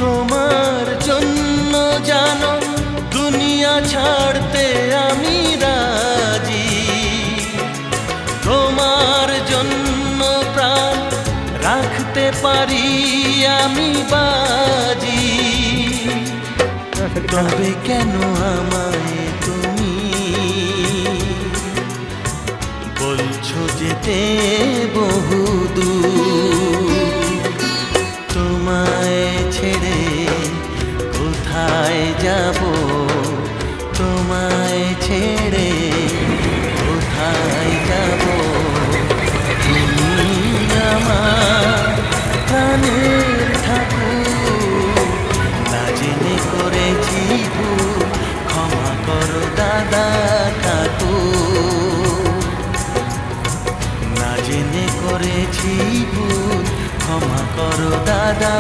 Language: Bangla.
তোমার জন্য জানো দুনিয়া ছাড়তে আমি রাজি, তোমার জন্য প্রাণ রাখতে পারি আমি বাজি। তবে কেন আমায় তুমি বলছো যেতে বহুদূর? তোমায় ছেড়ে কোথায় যাব, তোমায় ছেড়ে কোথায় যাব? তুমি আমার প্রাণের ঠাকুর, না জেনে করেছি ভুল, ক্ষমা করো দাদা ঠাকুর। না জেনে করেছি ভুল, ক্ষমা করো দাদা